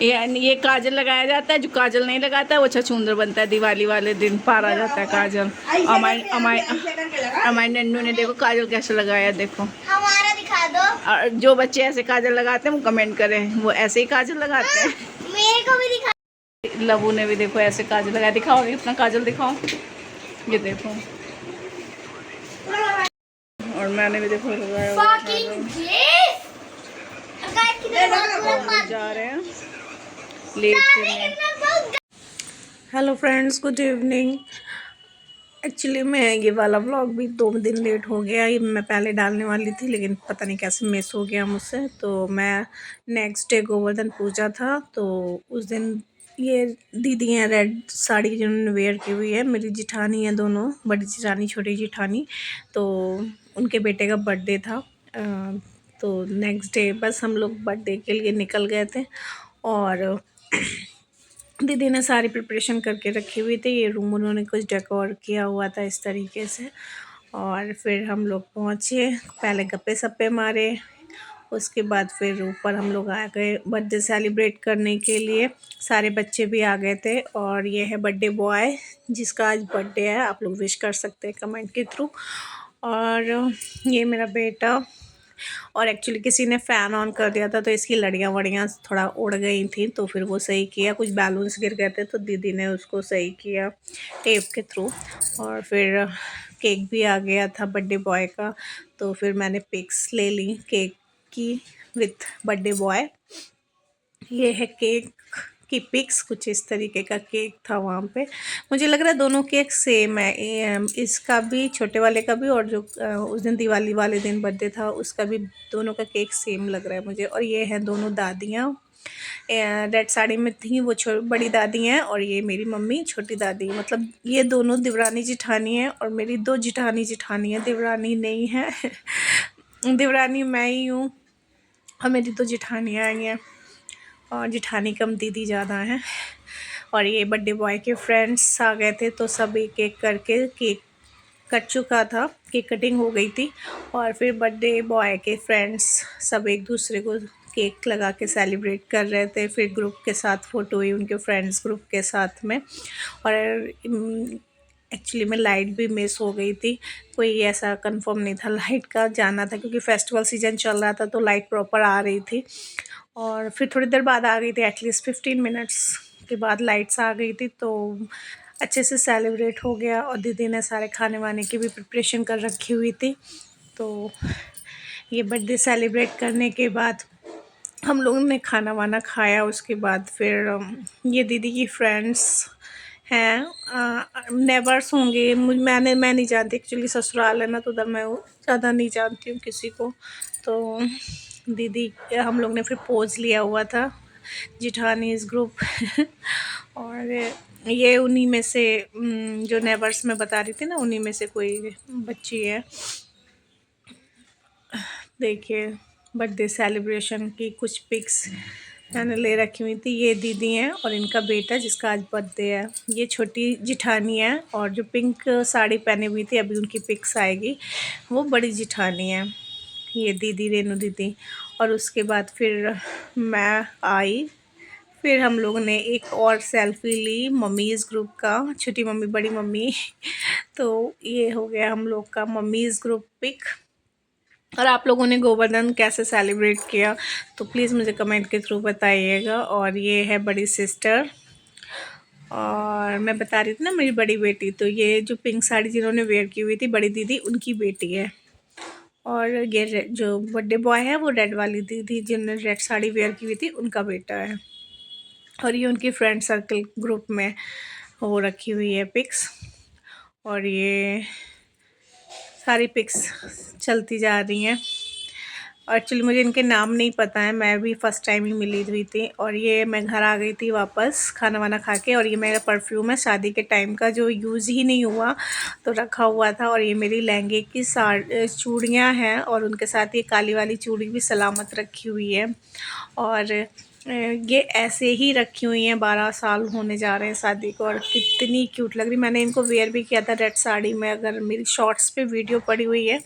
ये काजल लगाया जाता है, जो काजल नहीं लगाता है वो छछूंदर बनता है। दिवाली वाले दिन पारा जाता है काजल। हमारे नन्नू ने देखो काजल कैसे लगाया, देखो। हमारा दिखा दो। और जो बच्चे ऐसे काजल लगाते हैं वो कमेंट करें, वो ऐसे ही काजल लगाते हैं। मेरे को भी दिखा। लबू ने भी देखो ऐसे काजल लगाया। दिखाओ अपना काजल दिखाओ, ये देखो। और मैंने भी देखो लगाया हुआ जा रहे हैं late. Hello friends, good evening. Actually मैं ये वाला व्लॉग भी 2 दिन लेट हो गया। ये मैं पहले डालने वाली थी लेकिन पता नहीं कैसे मिस हो गया मुझसे। तो मैं नेक्स्ट डे गोवर्धन पूजा था, तो उस दिन ये दीदी हैं रेड साड़ी जिन्होंने वेयर की हुई है, मेरी जिठानी है दोनों, बड़ी जिठानी छोटी जिठानी। तो उनके बेटे का बर्थडे था। तो नेक्स्ट डे बस हम लोग बर्थडे के लिए निकल गए थे। और दीदी ने सारी प्रिपरेशन करके रखी हुई थी। ये रूम उन्होंने कुछ डेकोर किया हुआ था इस तरीके से। और फिर हम लोग पहुँचे, पहले गप्पे सप्पे मारे, उसके बाद फिर ऊपर हम लोग आ गए बर्थडे सेलिब्रेट करने के लिए। सारे बच्चे भी आ गए थे। और ये है बर्थडे बॉय जिसका आज बर्थडे है, आप लोग विश कर सकते हैं कमेंट के थ्रू। और ये मेरा बेटा। और एक्चुअली किसी ने फ़ैन ऑन कर दिया था तो इसकी लड़ियाँ वड़ियाँ थोड़ा उड़ गई थी, तो फिर वो सही किया। कुछ बैलून्स गिर गए थे तो दीदी ने उसको सही किया टेप के थ्रू। और फिर केक भी आ गया था बर्थडे बॉय का, तो फिर मैंने पिक्स ले ली केक की विथ बर्थडे बॉय। ये है केक की पिक्स, कुछ इस तरीके का केक था वहाँ पे। मुझे लग रहा है दोनों केक सेम है, इसका भी, छोटे वाले का भी, और जो उस दिन दिवाली वाले दिन बर्थडे था उसका भी, दोनों का केक सेम लग रहा है मुझे। और ये हैं दोनों दादियाँ, रेड साड़ी में थी वो बड़ी दादी हैं, और ये मेरी मम्मी छोटी दादी। मतलब ये दोनों देवरानी जिठानी हैं, और मेरी 2 जिठानी है, देवरानी नहीं है। देवरानी मैं ही हूँ और मेरी 2 जिठानियाँ आई हैं, और जिठानी कम दीदी ज़्यादा हैं। और ये बर्थडे बॉय के फ्रेंड्स आ गए थे, तो सब एक एक करके केक कट चुका था, केक कटिंग हो गई थी। और फिर बर्थडे बॉय के फ्रेंड्स सब एक दूसरे को केक लगा के सेलिब्रेट कर रहे थे। फिर ग्रुप के साथ फ़ोटो हुई उनके फ्रेंड्स ग्रुप के साथ में। और एक्चुअली में लाइट भी मिस हो गई थी, कोई ऐसा कंफर्म नहीं था लाइट का जाना था, क्योंकि फेस्टिवल सीजन चल रहा था तो लाइट प्रॉपर आ रही थी। और फिर थोड़ी देर बाद आ गई थी, एटलीस्ट 15 मिनट्स के बाद लाइट्स आ गई थी, तो अच्छे से सेलिब्रेट हो गया। और दीदी ने सारे खाने वाने की भी प्रिपरेशन कर रखी हुई थी। तो ये बर्थडे सेलिब्रेट करने के बाद हम लोगों ने खाना वाना खाया। उसके बाद फिर ये दीदी की फ्रेंड्स हैं, नेबर्स होंगे, मैं नहीं जानती एक्चुअली, ससुराल है ना तो उधर मैं ज़्यादा नहीं जानती हूँ किसी को। तो दीदी हम लोग ने फिर पोज लिया हुआ था, जिठानीज़ ग्रुप। और ये उन्हीं में से जो नेबर्स में बता रही थी ना, उन्हीं में से कोई बच्ची है। देखिए बर्थडे सेलिब्रेशन की कुछ पिक्स मैंने ले रखी हुई थी। ये दीदी हैं और इनका बेटा जिसका आज बर्थडे है। ये छोटी जिठानी है, और जो पिंक साड़ी पहनी हुई थी अभी उनकी पिक्स आएगी, वो बड़ी जिठानी है, ये दीदी रेनू दीदी। और उसके बाद फिर मैं आई, फिर हम लोगों ने एक और सेल्फ़ी ली मम्मीज़ ग्रुप का, छोटी मम्मी बड़ी मम्मी। तो ये हो गया हम लोग का मम्मीज़ ग्रुप पिक। और आप लोगों ने गोवर्धन कैसे सेलिब्रेट किया तो प्लीज़ मुझे कमेंट के थ्रू बताइएगा। और ये है बड़ी सिस्टर, और मैं बता रही थी ना मेरी बड़ी बेटी, तो ये जो पिंक साड़ी जिन्होंने वेयर की हुई थी बड़ी दीदी, उनकी बेटी है। और ये जो बर्थडे बॉय है वो रेड वाली दीदी जिन्होंने रेड साड़ी वेयर की हुई थी, उनका बेटा है। और ये उनकी फ्रेंड सर्कल ग्रुप में वो रखी हुई है पिक्स। और ये सारी पिक्स चलती जा रही हैं। एक्चुअली मुझे इनके नाम नहीं पता है, मैं भी फ़र्स्ट टाइम ही मिली हुई थी। और ये मैं घर आ गई थी वापस खाना वाना खा के। और ये मेरा परफ्यूम है शादी के टाइम का, जो यूज़ ही नहीं हुआ तो रखा हुआ था। और ये मेरी लहंगे की चूड़ियाँ हैं, और उनके साथ ये काली वाली चूड़ी भी सलामत रखी हुई है। और ये ऐसे ही रखी हुई हैं, 12 साल होने जा रहे हैं शादी को, और कितनी क्यूट लग रही। मैंने इनको वेयर भी किया था रेड साड़ी में, अगर मेरी शॉर्ट्स पे वीडियो पड़ी हुई है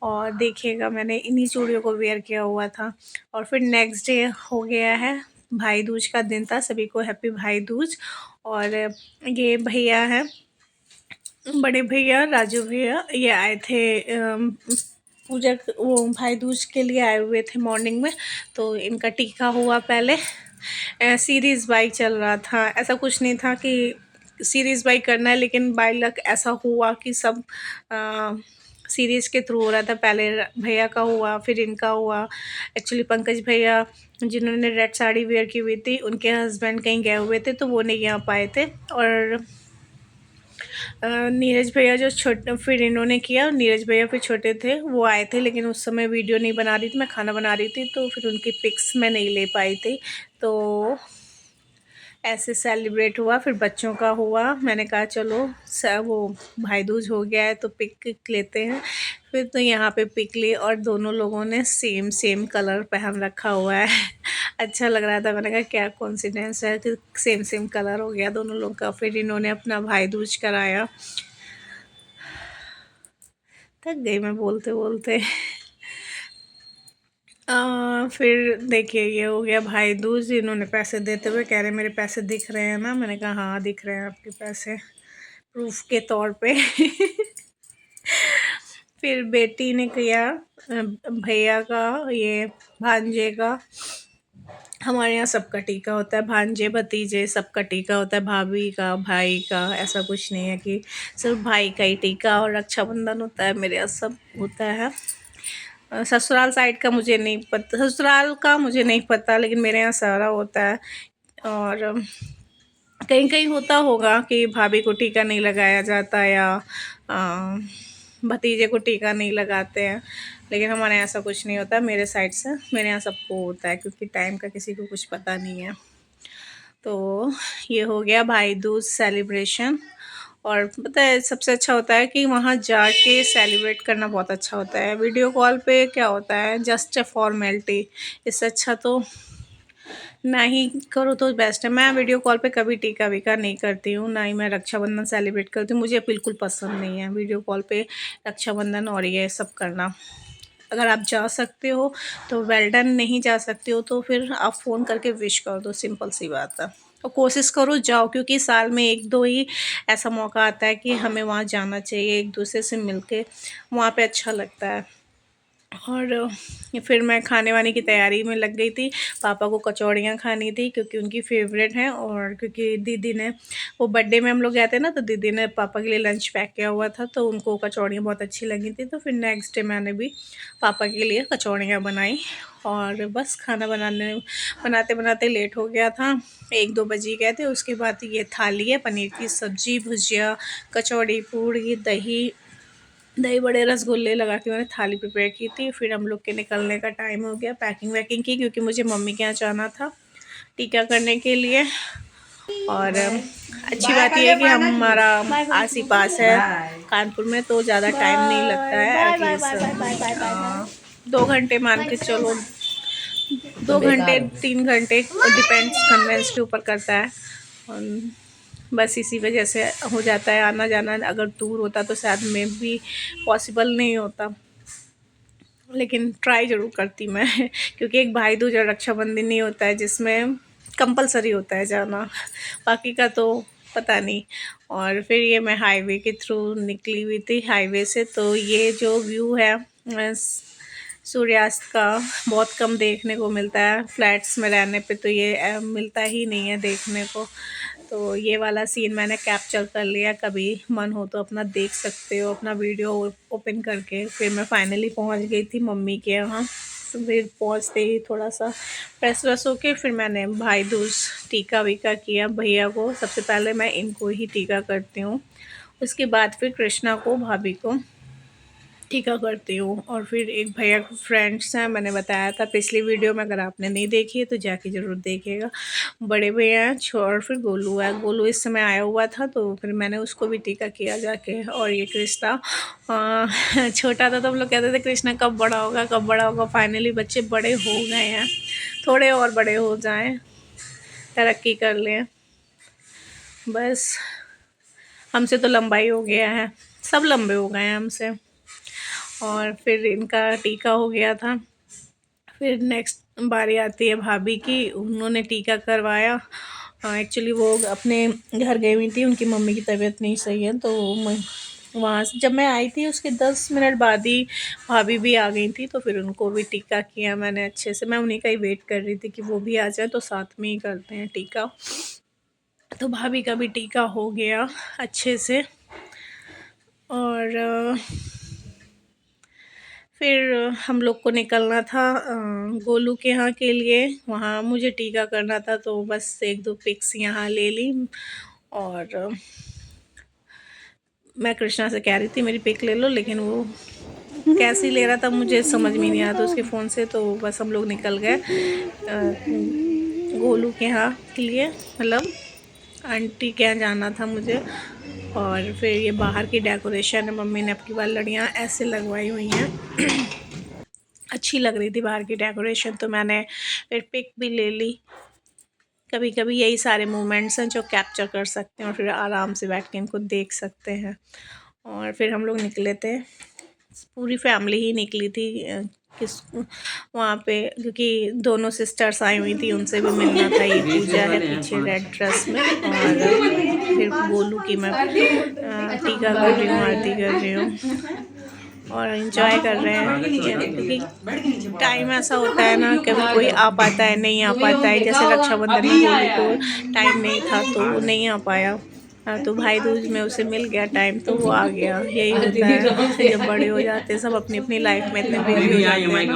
और देखिएगा, मैंने इन्हीं चूड़ियों को वेयर किया हुआ था। और फिर नेक्स्ट डे हो गया है, भाई दूज का दिन था, सभी को हैप्पी भाई दूज। और ये भैया हैं, बड़े भैया राजू भैया, ये आए थे पूजा वो भाई दूज के लिए आए हुए थे मॉर्निंग में। तो इनका टीका हुआ पहले। सीरीज़ बाई चल रहा था, ऐसा कुछ नहीं था कि सीरीज़ बाई करना है, लेकिन बाई लक ऐसा हुआ कि सब सीरीज़ के थ्रू हो रहा था। पहले भैया का हुआ, फिर इनका हुआ। एक्चुअली पंकज भैया जिन्होंने रेड साड़ी वेयर की हुई थी, उनके हस्बैंड कहीं गए हुए थे तो वो नहीं आ पाए थे। और नीरज भैया जो छोटे, फिर इन्होंने किया। नीरज भैया फिर छोटे थे, वो आए थे, लेकिन उस समय वीडियो नहीं बना रही थी, मैं खाना बना रही थी, तो फिर उनकी पिक्स मैं नहीं ले पाई थी। तो ऐसे सेलिब्रेट हुआ। फिर बच्चों का हुआ, मैंने कहा चलो वो भाई दूज हो गया है तो पिक लेते हैं। फिर तो यहाँ पे पिक ली और दोनों लोगों ने सेम सेम कलर पहन रखा हुआ है। अच्छा लग रहा था, मैंने कहा क्या कोइंसिडेंस है कि सेम सेम कलर हो गया दोनों लोग का। फिर इन्होंने अपना भाई दूज कराया। थक गई मैं बोलते बोलते। फिर देखिए ये हो गया भाई दूज। इन्होंने पैसे देते हुए कह रहे मेरे पैसे दिख रहे हैं ना, मैंने कहा हाँ दिख रहे हैं आपके पैसे, प्रूफ के तौर पे। फिर बेटी ने किया भैया का, ये भांजे का। हमारे यहाँ सबका टीका होता है, भांजे भतीजे सबका टीका होता है, भाभी का, भाई का। ऐसा कुछ नहीं है कि सिर्फ भाई का ही टीका और रक्षाबंधन होता है, मेरे यहाँ सब होता है। ससुराल साइड का मुझे नहीं पता, ससुराल का मुझे नहीं पता, लेकिन मेरे यहाँ सारा होता है। और कहीं कहीं होता होगा कि भाभी को टीका नहीं लगाया जाता या भतीजे को टीका नहीं लगाते हैं, लेकिन हमारे यहाँ ऐसा कुछ नहीं होता मेरे साइड से। मेरे यहाँ सबको होता है, क्योंकि टाइम का किसी को कुछ पता नहीं है। तो ये हो गया भाई दूज सेलिब्रेशन। और पता है सबसे अच्छा होता है कि वहाँ जाके सेलिब्रेट करना बहुत अच्छा होता है। वीडियो कॉल पे क्या होता है, जस्ट अ फॉर्मेलिटी। इससे अच्छा तो ना ही करो तो बेस्ट है। मैं वीडियो कॉल पे कभी टीका वीका नहीं करती हूँ, ना ही मैं रक्षाबंधन सेलिब्रेट करती हूँ। मुझे बिल्कुल पसंद नहीं है वीडियो कॉल पे रक्षाबंधन और ये सब करना। अगर आप जा सकते हो तो वेल डन, नहीं जा सकते हो तो फिर आप फ़ोन करके विश कर दो, सिंपल सी बात है। और कोशिश करो जाओ, क्योंकि साल में एक दो ही ऐसा मौका आता है कि हमें वहाँ जाना चाहिए, एक दूसरे से मिलके वहाँ पे अच्छा लगता है। और फिर मैं खाने वाने की तैयारी में लग गई थी। पापा को कचौड़ियाँ खानी थी क्योंकि उनकी फेवरेट हैं, और क्योंकि दीदी ने वो बर्थडे में हम लोग गए थे ना, तो दीदी ने पापा के लिए लंच पैक किया हुआ था, तो उनको कचौड़ियाँ बहुत अच्छी लगी थी। तो फिर नेक्स्ट डे मैंने भी पापा के लिए कचौड़ियाँ बनाई। और बस खाना बनाते बनाते लेट हो गया था, 1-2 बज ही गए थे। उसके बाद ये थाली है, पनीर की सब्ज़ी, भुजिया, कचौड़ी, पूड़ी, दही बड़े, रसगुल्ले लगा के मैंने थाली प्रिपेयर की थी। फिर हम लोग के निकलने का टाइम हो गया, पैकिंग वैकिंग की, क्योंकि मुझे मम्मी के यहाँ जाना था टीका करने के लिए। और अच्छी बात यह है कि हमारा आस ही पास है कानपुर में, तो ज़्यादा टाइम नहीं लगता है। एटलीस्ट 2 घंटे मान के चलो, 2 घंटे 3 घंटे, डिपेंड्स कन्वेंस के ऊपर करता है। और बस इसी वजह से हो जाता है आना जाना। अगर दूर होता तो शायद में भी पॉसिबल नहीं होता, लेकिन ट्राई ज़रूर करती मैं। क्योंकि एक भाई दूज और रक्षाबंधन ही होता है जिसमें कंपलसरी होता है जाना, बाकी का तो पता नहीं। और फिर ये मैं हाईवे के थ्रू निकली हुई थी, हाईवे से। तो ये जो व्यू है सूर्यास्त का, बहुत कम देखने को मिलता है। फ्लैट्स में रहने पे तो ये मिलता ही नहीं है देखने को। तो ये वाला सीन मैंने कैप्चर कर लिया, कभी मन हो तो अपना देख सकते हो अपना वीडियो ओपन करके। फिर मैं फाइनली पहुंच गई थी मम्मी के यहाँ। तो फिर पहुँचते ही थोड़ा सा फ्रेश व्रेश होके फिर मैंने भाई दूज टीका वीका किया भैया को। सबसे पहले मैं इनको ही टीका करती हूँ, उसके बाद फिर कृष्णा को, भाभी को टीका करती हूँ। और फिर एक भैया फ्रेंड्स हैं, मैंने बताया था पिछली वीडियो में, अगर आपने नहीं देखी है तो जाके ज़रूर देखिएगा। बड़े भैया हैं, और फिर गोलू है। गोलू इस समय आया हुआ था तो फिर मैंने उसको भी टीका किया जाके। और ये कृष्णा छोटा था तो हम लोग कहते थे कृष्णा कब बड़ा होगा, कब बड़ा होगा। फाइनली बच्चे बड़े हो गए हैं, थोड़े और बड़े हो जाएँ, तरक्की कर लें बस। हमसे तो लंबाई हो गया है, सब लंबे हो गए हैं हमसे। और फिर इनका टीका हो गया था। फिर नेक्स्ट बारी आती है भाभी की, उन्होंने टीका करवाया। एक्चुअली वो अपने घर गई हुई थी, उनकी मम्मी की तबीयत नहीं सही है, तो वहाँ से जब मैं आई थी उसके 10 मिनट बाद ही भाभी भी आ गई थी, तो फिर उनको भी टीका किया मैंने अच्छे से। मैं उन्हीं का ही वेट कर रही थी कि वो भी आ जाए तो साथ में ही करते हैं टीका। तो भाभी का भी टीका हो गया अच्छे से। और फिर हम लोग को निकलना था गोलू के यहाँ के लिए, वहाँ मुझे टीका करना था, तो बस 1-2 पिक्स यहाँ ले ली। और मैं कृष्णा से कह रही थी मेरी पिक ले लो, लेकिन वो कैसे ले रहा था मुझे समझ में नहीं आया था उसके फ़ोन से। तो बस हम लोग निकल गए गोलू के यहाँ के लिए, मतलब आंटी के यहाँ जाना था मुझे। और फिर ये बाहर की डेकोरेशन है, मम्मी ने अपनी बार लड़ियाँ ऐसे लगवाई हुई हैं अच्छी लग रही थी बाहर की डेकोरेशन, तो मैंने फिर पिक भी ले ली। कभी कभी यही सारे मोमेंट्स हैं जो कैप्चर कर सकते हैं और फिर आराम से बैठ के इनको देख सकते हैं। और फिर हम लोग निकले थे, पूरी फैमिली ही निकली थी किस वहाँ पे, क्योंकि दोनों सिस्टर्स आई हुई थी, उनसे भी मिलना था। ये पूजा है पीछे रेड ड्रेस में, और फिर गोलू की मैं टीका कर रही हूँ, आरती कर रही हूँ और इन्जॉय कर रहे हैं। क्योंकि टाइम ऐसा होता है ना, कभी कोई आ पाता है, नहीं आ पाता है। जैसे रक्षाबंधन में गोलू को टाइम नहीं था तो वो नहीं आ पाया, तो भाई दूज में उसे मिल गया टाइम तो वो आ गया। यही होता है जब बड़े हो जाते हैं सब अपनी अपनी लाइफ में इतने बिजी हो जाते हैं ना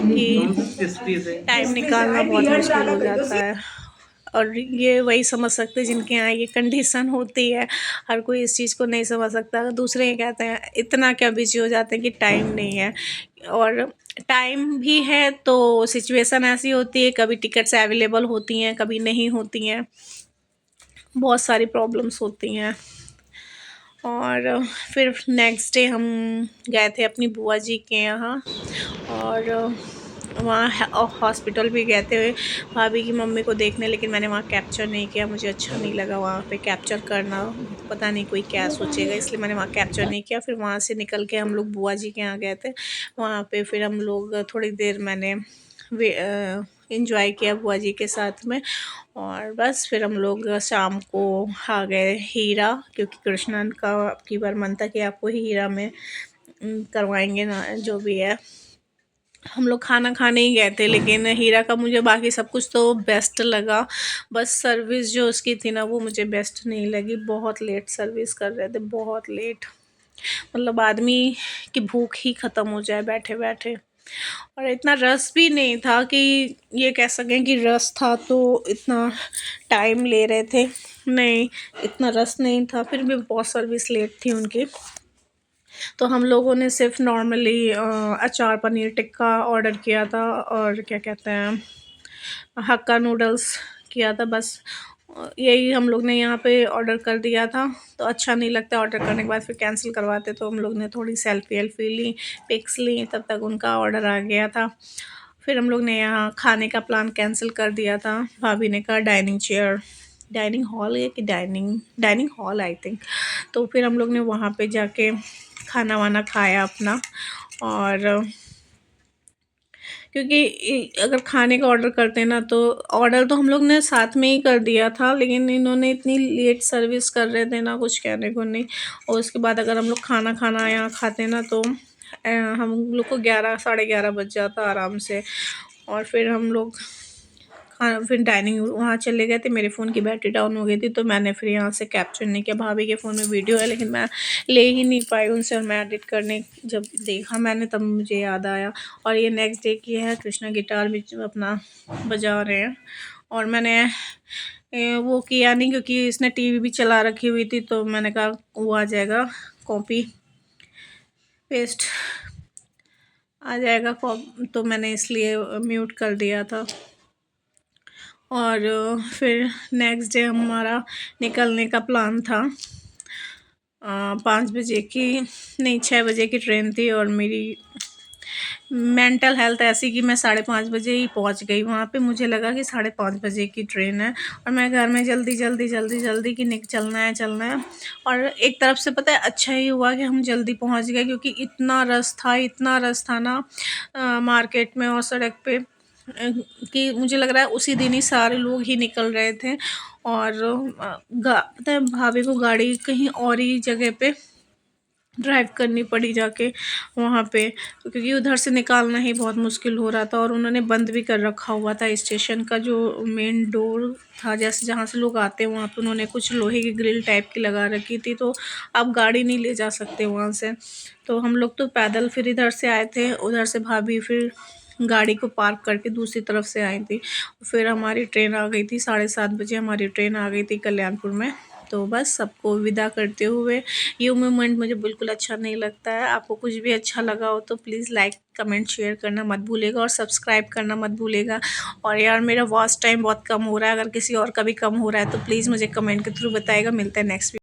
कि टाइम निकालना बहुत मुश्किल हो जाता है। और ये वही समझ सकते हैं जिनके यहाँ ये कंडीशन होती है, हर कोई इस चीज़ को नहीं समझ सकता। दूसरे ये कहते हैं इतना क्या बिजी हो जाते हैं कि टाइम नहीं है, और टाइम भी है तो सिचुएशन ऐसी होती है, कभी टिकट्स अवेलेबल होती हैं, कभी नहीं होती हैं, बहुत सारी प्रॉब्लम्स होती हैं। और फिर नेक्स्ट डे हम गए थे अपनी बुआ जी के यहाँ, और वहाँ हॉस्पिटल भी गए थे भाभी की मम्मी को देखने, लेकिन मैंने वहाँ कैप्चर नहीं किया, मुझे अच्छा नहीं लगा वहाँ पे कैप्चर करना, पता नहीं कोई क्या सोचेगा, इसलिए मैंने वहाँ कैप्चर नहीं किया। फिर वहाँ से निकल के हम लोग बुआ जी के यहाँ गए थे, वहाँ पे फिर हम लोग थोड़ी देर मैंने इंजॉय किया बुआ जी के साथ में। और बस फिर हम लोग शाम को आ गए हीरा, क्योंकि कृष्णन का की बार मन था कि आपको हीरा में करवाएंगे ना जो भी है। हम लोग खाना खाने ही गए थे, लेकिन हीरा का मुझे बाकी सब कुछ तो बेस्ट लगा, बस सर्विस जो उसकी थी ना वो मुझे बेस्ट नहीं लगी। बहुत लेट सर्विस कर रहे थे, बहुत लेट, मतलब आदमी की भूख ही ख़त्म हो जाए बैठे बैठे। और इतना रस भी नहीं था कि ये कह सकें कि रस था तो इतना टाइम ले रहे थे, नहीं इतना रस नहीं था, फिर भी बहुत सर्विस लेट थी उनकी। तो हम लोगों ने सिर्फ नॉर्मली अचार पनीर टिक्का ऑर्डर किया था, और क्या कहते हैं हक्का नूडल्स किया था, बस यही हम लोग ने यहाँ पे ऑर्डर कर दिया था। तो अच्छा नहीं लगता ऑर्डर करने के बाद फिर कैंसिल करवाते, तो हम लोग ने थोड़ी सेल्फी ली, पिक्स ली, तब तक उनका ऑर्डर आ गया था। फिर हम लोग ने यहाँ खाने का प्लान कैंसिल कर दिया था, भाभी ने कहा डाइनिंग हॉल है कि डाइनिंग हॉल आई थिंक। तो फिर हम लोग ने वहाँ पे जाके खाना वाना खाया अपना। और क्योंकि अगर खाने का ऑर्डर करते हैं ना, तो ऑर्डर तो हम लोग ने साथ में ही कर दिया था, लेकिन इन्होंने इतनी लेट सर्विस कर रहे थे ना, कुछ कहने को नहीं। और उसके बाद अगर हम लोग खाना यहाँ खाते ना, तो हम लोग को 11 साढ़े 11 बज जाता आराम से। और फिर हम लोग फिर डाइनिंग वहाँ चले गए थे, मेरे फ़ोन की बैटरी डाउन हो गई थी, तो मैंने फिर यहाँ से कैप्चर नहीं किया। भाभी के फ़ोन में वीडियो है, लेकिन मैं ले ही नहीं पाई उनसे, और मैं एडिट करने जब देखा मैंने तब मुझे याद आया। और ये नेक्स्ट डे की है, कृष्णा गिटार भी अपना बजा रहे हैं। और मैंने वो किया नहीं, क्योंकि इसने टीवी भी चला रखी हुई थी, तो मैंने कहा वो आ जाएगा, कॉपी पेस्ट आ जाएगा, तो मैंने इसलिए म्यूट कर दिया था। और फिर नेक्स्ट डे हमारा निकलने का प्लान था। 5 बजे की नहीं 6 बजे की ट्रेन थी, और मेरी मेंटल हेल्थ ऐसी कि मैं 5:30 बजे ही पहुंच गई वहाँ पे। मुझे लगा कि 5:30 बजे की ट्रेन है, और मैं घर में जल्दी कि चलना है। और एक तरफ से पता है अच्छा ही हुआ कि हम जल्दी पहुँच गए, क्योंकि इतना रस था ना मार्केट में और सड़क पे कि मुझे लग रहा है उसी दिन ही सारे लोग ही निकल रहे थे। और पता है भाभी को गाड़ी कहीं और ही जगह पे ड्राइव करनी पड़ी जाके वहाँ पे, क्योंकि उधर से निकालना ही बहुत मुश्किल हो रहा था। और उन्होंने बंद भी कर रखा हुआ था स्टेशन का जो मेन डोर था, जैसे जहाँ से लोग आते हैं वहाँ पे उन्होंने कुछ लोहे की ग्रिल टाइप की लगा रखी थी, तो आप गाड़ी नहीं ले जा सकते वहाँ से। तो हम लोग तो पैदल फिर इधर से आए थे, उधर से भाभी फिर गाड़ी को पार्क करके दूसरी तरफ से आई थी। फिर हमारी ट्रेन आ गई थी 7:30 बजे, हमारी ट्रेन आ गई थी कल्याणपुर में। तो बस सबको विदा करते हुए, ये मोमेंट मुझे बिल्कुल अच्छा नहीं लगता है। आपको कुछ भी अच्छा लगा हो तो प्लीज़ लाइक कमेंट शेयर करना मत भूलिएगा और सब्सक्राइब करना मत भूलिएगा। और यार मेरा वॉच टाइम बहुत कम हो रहा है, अगर किसी और का भी कम हो रहा है तो प्लीज़ मुझे कमेंट के थ्रू बताइएगा। मिलते हैं नेक्स्ट